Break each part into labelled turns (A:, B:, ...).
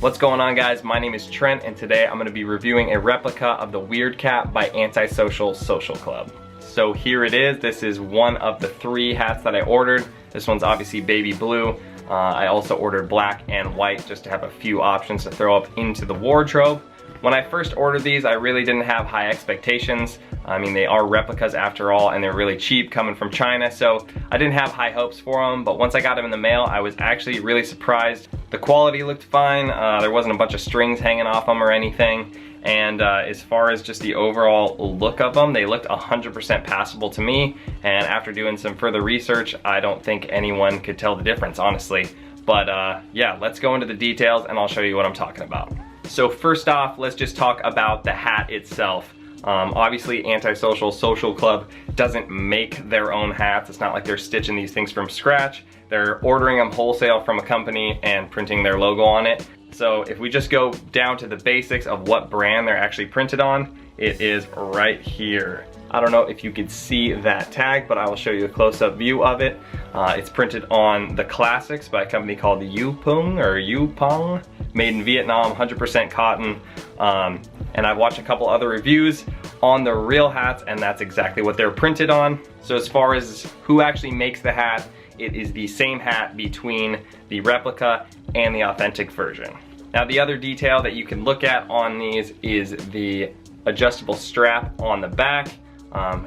A: What's going on, guys? My name is Trent, and today I'm going to be reviewing a replica of the Weird Cap by Antisocial Social Club. So here it is. This is one of the 3 hats that I ordered. This one's obviously baby blue. I also ordered black and white just to have a few options to throw up into the wardrobe. When I first ordered these, I really didn't have high expectations. I mean, they are replicas after all, and they're really cheap coming from China, so I didn't have high hopes for them. But once I got them in the mail, I was actually really surprised. The quality looked fine. There wasn't a bunch of strings hanging off them or anything. And as far as just the overall look of them, they looked 100% passable to me. And after doing some further research, I don't think anyone could tell the difference, honestly. But yeah, let's go into the details and I'll show you what I'm talking about. So first off, let's just talk about the hat itself. Obviously, Antisocial Social Club doesn't make their own hats. It's not like they're stitching these things from scratch. They're ordering them wholesale from a company and printing their logo on it. So if we just go down to the basics of what brand they're actually printed on, it is right here. I don't know if you can see that tag, but I will show you a close-up view of it. It's printed on the Classics by a company called Yupeng, made in Vietnam, 100% cotton. And I've watched a couple other reviews on the real hats, and that's exactly what they're printed on. So as far as who actually makes the hat, it is the same hat between the replica and the authentic version. Now, the other detail that you can look at on these is the adjustable strap on the back.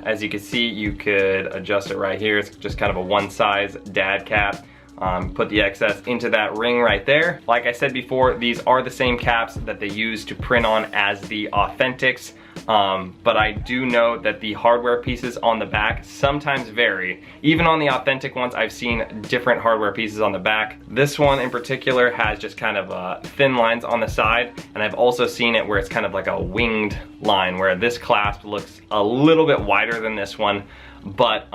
A: As you can see, you could adjust it right here. It's just kind of a one-size dad cap. Put the excess into that ring right there. Like I said before, these are the same caps that they use to print on as the Authentics. But I do know that the hardware pieces on the back sometimes vary. Even on the authentic ones, I've seen different hardware pieces on the back. This one in particular has just kind of thin lines on the side, and I've also seen it where it's kind of like a winged line, where this clasp looks a little bit wider than this one. But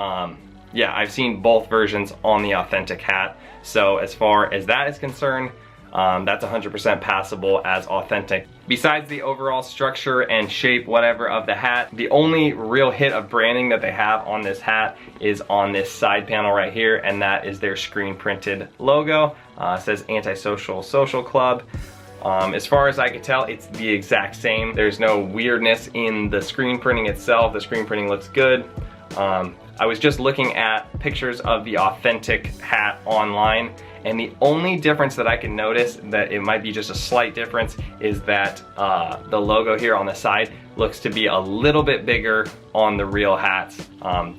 A: yeah, I've seen both versions on the authentic hat. So as far as that is concerned, that's 100% passable as authentic. Besides the overall structure and shape, whatever, of the hat, the only real hit of branding that they have on this hat is on this side panel right here, and that is their screen printed logo. It says Antisocial Social Club. As far as I could tell, it's the exact same. There's no weirdness in the screen printing itself. The screen printing looks good. I was just looking at pictures of the authentic hat online, and the only difference that I can notice, that it might be just a slight difference, is that the logo here on the side looks to be a little bit bigger on the real hats.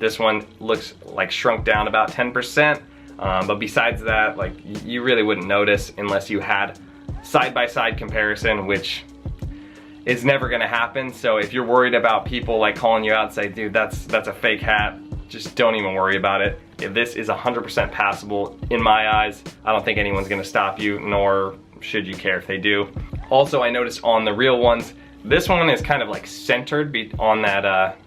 A: This one looks like shrunk down about 10%, but besides that, like, you really wouldn't notice unless you had side-by-side comparison, which is never gonna happen. So if you're worried about people like calling you out and say, dude, that's a fake hat, just don't even worry about it. If this is 100% passable in my eyes, I don't think anyone's gonna stop you, nor should you care if they do. Also, I noticed on the real ones, this one is kind of like centered on that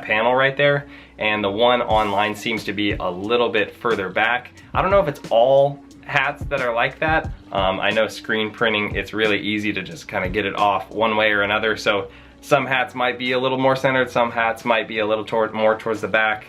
A: panel right there, and the one online seems to be a little bit further back. I don't know if it's all hats that are like that. I know screen printing, it's really easy to just kind of get it off one way or another, so some hats might be a little more centered, some hats might be a little more towards the back,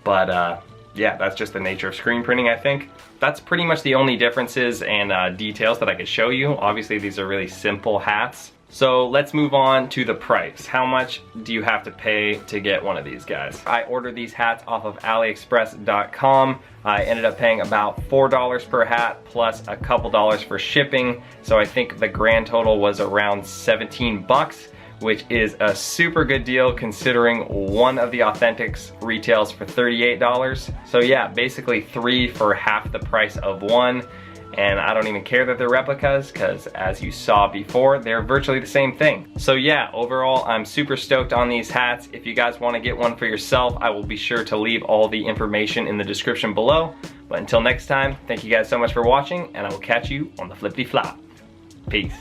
A: but yeah, that's just the nature of screen printing, I think. That's pretty much the only differences and details that I could show you. Obviously, these are really simple hats. So let's move on to the price. How much do you have to pay to get one of these guys? I ordered these hats off of AliExpress.com. I ended up paying about $4 per hat plus a couple dollars for shipping. So I think the grand total was around 17 bucks, which is a super good deal considering one of the Authentics retails for $38. So yeah, basically 3 for half the price of one. And I don't even care that they're replicas, because as you saw before, they're virtually the same thing. So yeah, overall, I'm super stoked on these hats. If you guys want to get one for yourself, I will be sure to leave all the information in the description below. But until next time, thank you guys so much for watching, and I will catch you on the flippity flop. Peace.